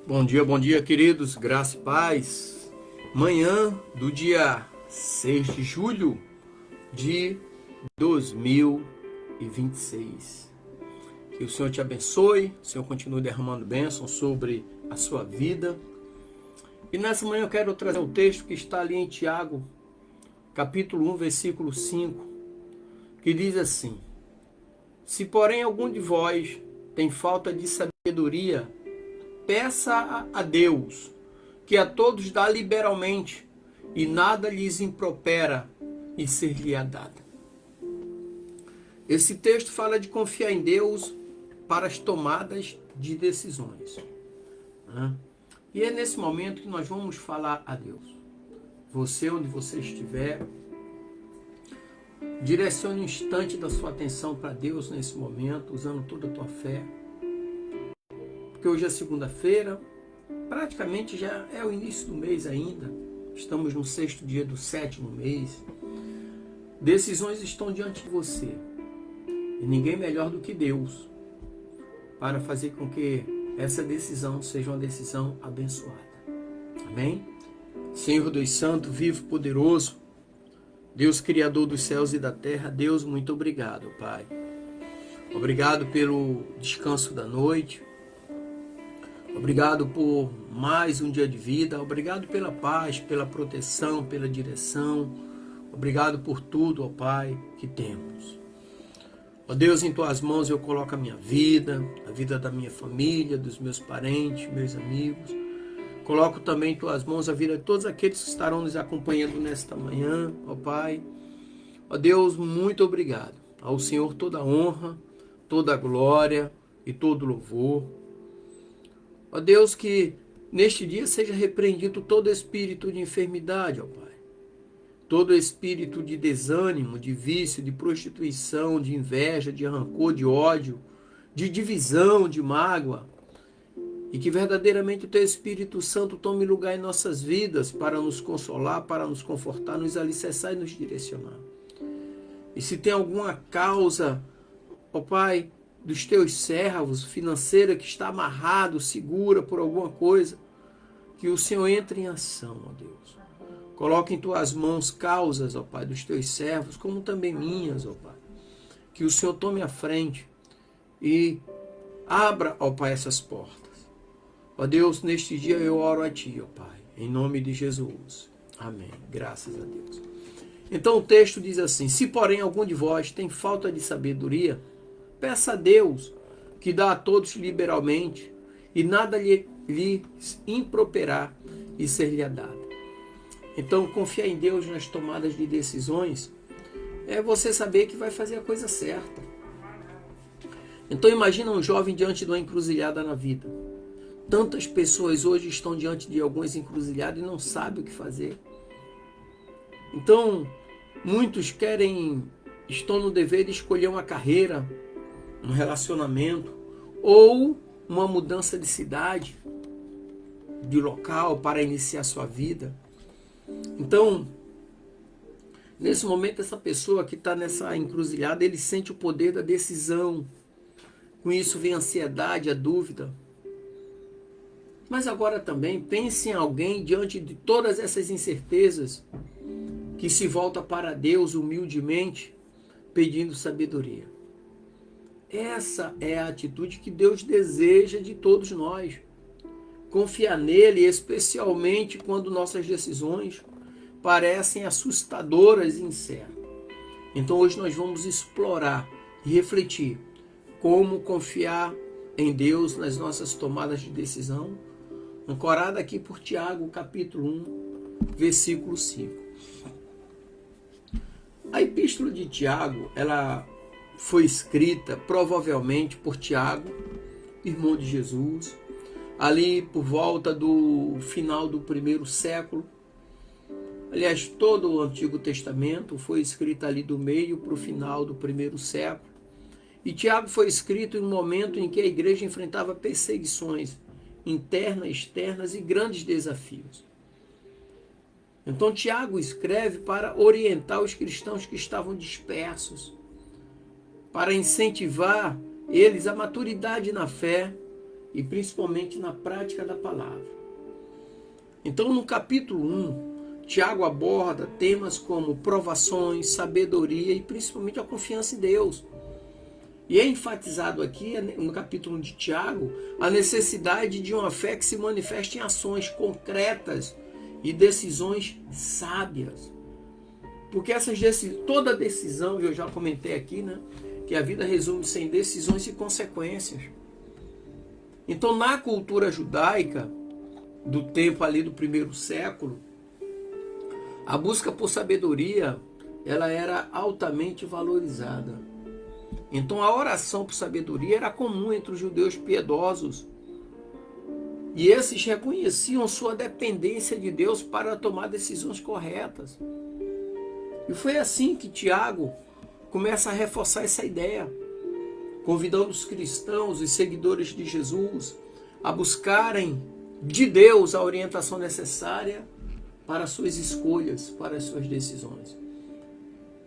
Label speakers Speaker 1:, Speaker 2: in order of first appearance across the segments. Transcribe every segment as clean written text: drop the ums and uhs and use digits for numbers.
Speaker 1: Bom dia, queridos, graça e paz. Manhã do dia 6 de julho de 2026. Que o Senhor te abençoe, o Senhor continue derramando bênção sobre a sua vida. E nessa manhã eu quero trazer um texto que está ali em Tiago, capítulo 1, versículo 5, que diz assim: Se porém algum de vós tem falta de sabedoria, peça a Deus, que a todos dá liberalmente, e nada lhes impropera, e ser-lhe-á dado. Esse texto fala de confiar em Deus para as tomadas de decisões. E é nesse momento que nós vamos falar a Deus. Você, onde você estiver, direcione um instante da sua atenção para Deus nesse momento, usando toda a tua fé. Porque hoje é segunda-feira, praticamente já é o início do mês ainda. Estamos no 6º dia do 7º mês. Decisões estão diante de você. E ninguém melhor do que Deus para fazer com que essa decisão seja uma decisão abençoada. Amém? Senhor dos Santos, vivo, poderoso, Deus Criador dos céus e da terra, Deus, muito obrigado, Pai. Obrigado pelo descanso da noite. Obrigado por mais um dia de vida. Obrigado pela paz, pela proteção, pela direção. Obrigado por tudo, ó Pai, que temos. Ó Deus, em Tuas mãos eu coloco a minha vida, a vida da minha família, dos meus parentes, meus amigos. Coloco também em Tuas mãos a vida de todos aqueles que estarão nos acompanhando nesta manhã, ó Pai. Ó Deus, muito obrigado. Ao Senhor toda a honra, toda a glória e todo o louvor. Ó Deus, que neste dia seja repreendido todo espírito de enfermidade, ó Pai. Todo espírito de desânimo, de vício, de prostituição, de inveja, de rancor, de ódio, de divisão, de mágoa. E que verdadeiramente o Teu Espírito Santo tome lugar em nossas vidas para nos consolar, para nos confortar, nos alicerçar e nos direcionar. E se tem alguma causa, ó Pai, dos Teus servos, financeira, que está amarrado, segura por alguma coisa, que o Senhor entre em ação, ó Deus. Coloque em Tuas mãos causas, ó Pai, dos Teus servos, como também minhas, ó Pai. Que o Senhor tome a frente e abra, ó Pai, essas portas. Ó Deus, neste dia eu oro a Ti, ó Pai, em nome de Jesus. Amém. Graças a Deus. Então o texto diz assim: Se porém algum de vós tem falta de sabedoria, peça a Deus, que dá a todos liberalmente, e nada lhe improperá, e ser-lhe dado. Então, confiar em Deus nas tomadas de decisões é você saber que vai fazer a coisa certa. Então, imagina um jovem diante de uma encruzilhada na vida. Tantas pessoas hoje estão diante de algumas encruzilhadas e não sabem o que fazer. Então, muitos estão no dever de escolher uma carreira, um relacionamento ou uma mudança de cidade, de local para iniciar sua vida. Então, nesse momento, essa pessoa que está nessa encruzilhada, ele sente o poder da decisão. Com isso vem a ansiedade, a dúvida. Mas agora também pense em alguém diante de todas essas incertezas que se volta para Deus humildemente, pedindo sabedoria. Essa é a atitude que Deus deseja de todos nós. Confiar nele, especialmente quando nossas decisões parecem assustadoras e incertas. Então hoje nós vamos explorar e refletir como confiar em Deus nas nossas tomadas de decisão, ancorada aqui por Tiago, capítulo 1, versículo 5. A epístola de Tiago, ela foi escrita provavelmente por Tiago, irmão de Jesus, ali por volta do final do 1º século. Aliás, todo o Antigo Testamento foi escrito ali do meio para o final do 1º século. E Tiago foi escrito em um momento em que a igreja enfrentava perseguições internas, externas e grandes desafios. Então Tiago escreve para orientar os cristãos que estavam dispersos, para incentivar eles à maturidade na fé e principalmente na prática da palavra. Então, no capítulo 1, Tiago aborda temas como provações, sabedoria e principalmente a confiança em Deus. E é enfatizado aqui, no capítulo 1 de Tiago, a necessidade de uma fé que se manifeste em ações concretas e decisões sábias. Porque toda decisão, eu já comentei aqui, né, que a vida resume-se em decisões e consequências. Então, na cultura judaica, do tempo ali do primeiro século, a busca por sabedoria, ela era altamente valorizada. Então a oração por sabedoria era comum entre os judeus piedosos. E esses reconheciam sua dependência de Deus para tomar decisões corretas. E foi assim que Tiago começa a reforçar essa ideia, convidando os cristãos e seguidores de Jesus a buscarem de Deus a orientação necessária para as suas escolhas, para as suas decisões.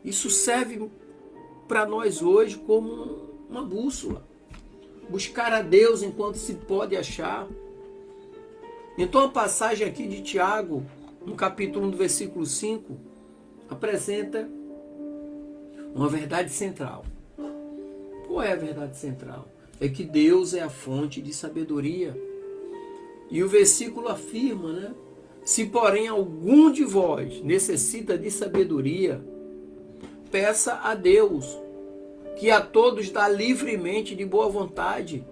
Speaker 1: Isso serve para nós hoje como uma bússola. Buscar a Deus enquanto se pode achar. Então a passagem aqui de Tiago, no capítulo 1, do versículo 5, apresenta uma verdade central. Qual é a verdade central? É que Deus é a fonte de sabedoria. E o versículo afirma, né? Se porém algum de vós necessita de sabedoria, peça a Deus, que a todos dá livremente de boa vontade,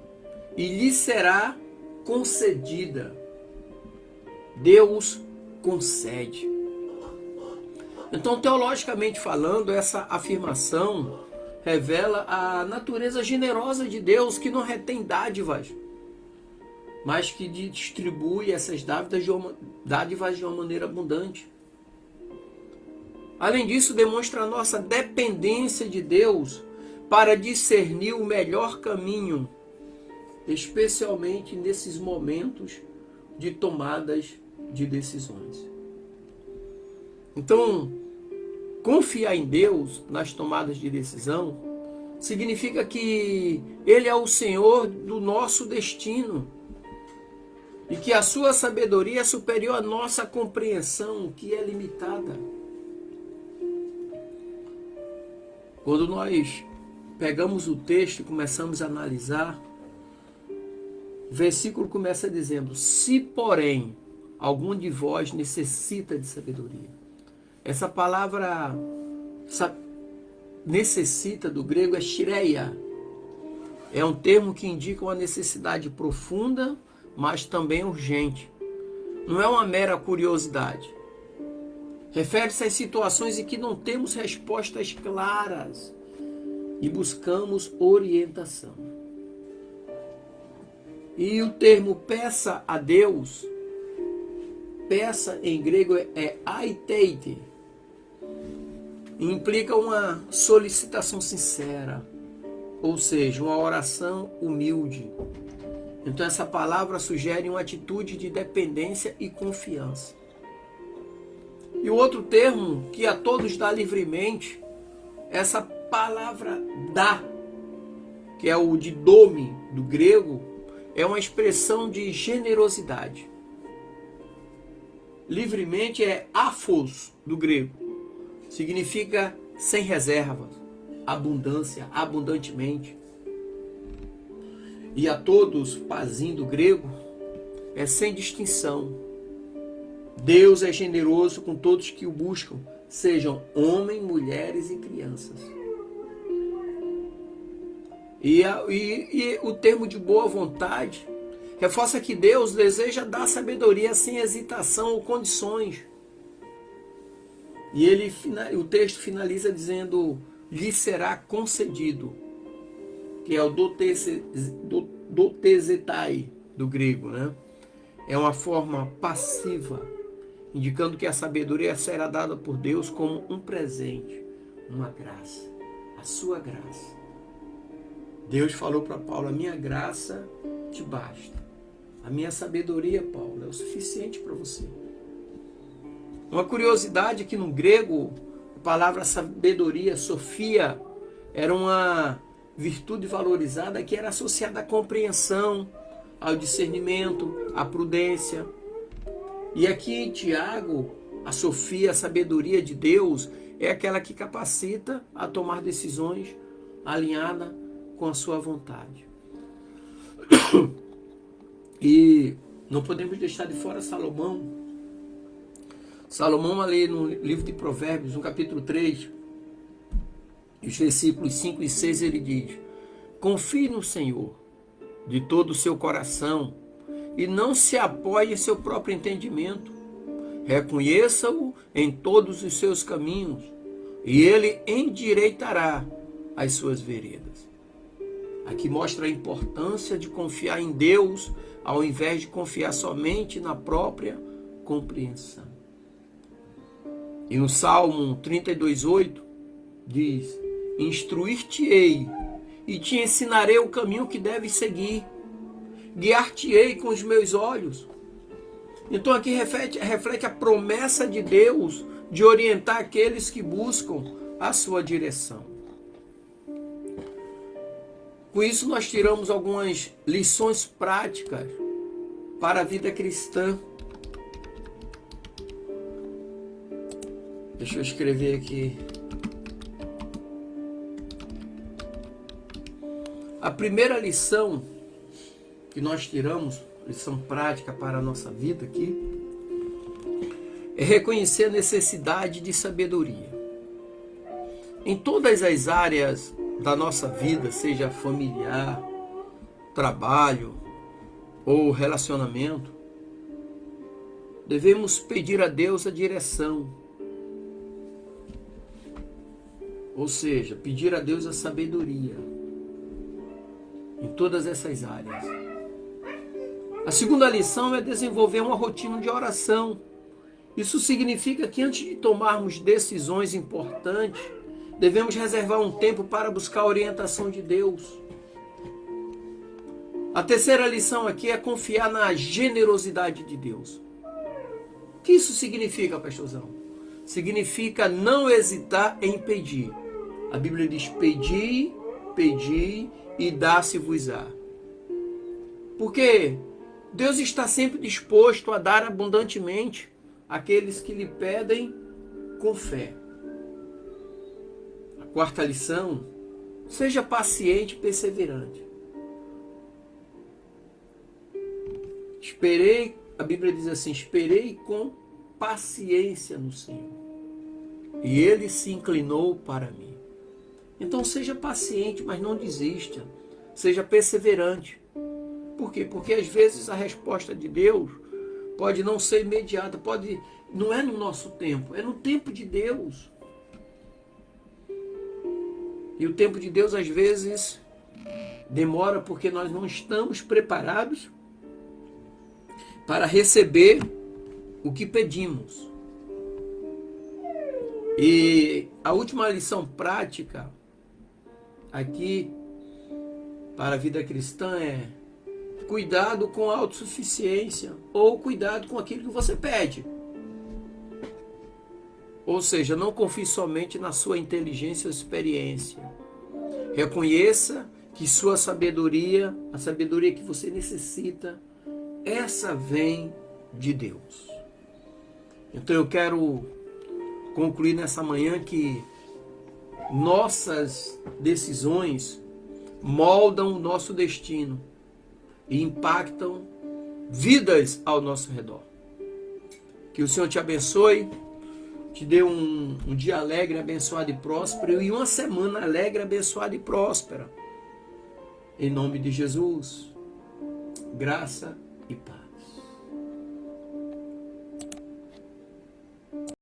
Speaker 1: e lhe será concedida. Deus concede. Então, teologicamente falando, essa afirmação revela a natureza generosa de Deus, que não retém dádivas, mas que distribui essas dádivas de uma maneira abundante. Além disso, demonstra a nossa dependência de Deus para discernir o melhor caminho, especialmente nesses momentos de tomadas de decisões. Então, confiar em Deus nas tomadas de decisão significa que Ele é o Senhor do nosso destino e que a sua sabedoria é superior à nossa compreensão, que é limitada. Quando nós pegamos o texto e começamos a analisar, o versículo começa dizendo: se porém algum de vós necessita de sabedoria. Essa palavra necessita, do grego, é shireia. É um termo que indica uma necessidade profunda, mas também urgente. Não é uma mera curiosidade. Refere-se às situações em que não temos respostas claras e buscamos orientação. E o termo peça a Deus, peça em grego é aiteite, implica uma solicitação sincera, ou seja, uma oração humilde. Então essa palavra sugere uma atitude de dependência e confiança. E o outro termo, que a todos dá livremente, essa palavra dá, que é o de dome do grego, é uma expressão de generosidade. Livremente é aphos do grego, significa sem reservas, abundância, abundantemente. E a todos, pazim do grego, é sem distinção. Deus é generoso com todos que o buscam, sejam homens, mulheres e crianças. E o termo de boa vontade reforça que Deus deseja dar sabedoria sem hesitação ou condições. E o texto finaliza dizendo: lhe será concedido, que é o dotezetai do grego, né? É uma forma passiva, indicando que a sabedoria será dada por Deus como um presente, uma graça, a sua graça. Deus falou para Paulo: a minha graça te basta. A minha sabedoria, Paulo, é o suficiente para você. Uma curiosidade é que no grego, a palavra sabedoria, sofia, era uma virtude valorizada que era associada à compreensão, ao discernimento, à prudência. E aqui em Tiago, a Sofia, a sabedoria de Deus, é aquela que capacita a tomar decisões alinhadas com a sua vontade. E não podemos deixar de fora Salomão. Salomão, ali no livro de Provérbios, no capítulo 3, os versículos 5 e 6, ele diz: confie no Senhor de todo o seu coração e não se apoie em seu próprio entendimento. Reconheça-o em todos os seus caminhos e ele endireitará as suas veredas. Aqui mostra a importância de confiar em Deus ao invés de confiar somente na própria compreensão. E no Salmo 32:8 diz: instruir-te-ei e te ensinarei o caminho que deves seguir, guiar-te-ei com os meus olhos. Então aqui reflete a promessa de Deus de orientar aqueles que buscam a sua direção. Com isso nós tiramos algumas lições práticas para a vida cristã. Deixa eu escrever aqui. A primeira lição que nós tiramos, lição prática para a nossa vida aqui, é reconhecer a necessidade de sabedoria. Em todas as áreas da nossa vida, seja familiar, trabalho ou relacionamento, devemos pedir a Deus a direção. Ou seja, pedir a Deus a sabedoria em todas essas áreas. A segunda lição é desenvolver uma rotina de oração. Isso significa que antes de tomarmos decisões importantes, devemos reservar um tempo para buscar a orientação de Deus. A terceira lição aqui é confiar na generosidade de Deus. O que isso significa, pastorzão? Significa não hesitar em pedir. A Bíblia diz: pedi, pedi e dá-se-vos-á. Porque Deus está sempre disposto a dar abundantemente àqueles que lhe pedem com fé. A quarta lição: seja paciente e perseverante. A Bíblia diz assim: esperei com paciência no Senhor, e Ele se inclinou para mim. Então seja paciente, mas não desista. Seja perseverante. Por quê? Porque às vezes a resposta de Deus pode não ser imediata, não é no nosso tempo, é no tempo de Deus. E o tempo de Deus às vezes demora porque nós não estamos preparados para receber o que pedimos. E a última lição prática aqui para a vida cristã é cuidado com a autossuficiência ou cuidado com aquilo que você pede. Ou seja, não confie somente na sua inteligência ou experiência. Reconheça que sua sabedoria, a sabedoria que você necessita, essa vem de Deus. Então eu quero concluir nessa manhã que nossas decisões moldam o nosso destino e impactam vidas ao nosso redor. Que o Senhor te abençoe, te dê um dia alegre, abençoado e próspero, e uma semana alegre, abençoada e próspera. Em nome de Jesus, graça e paz.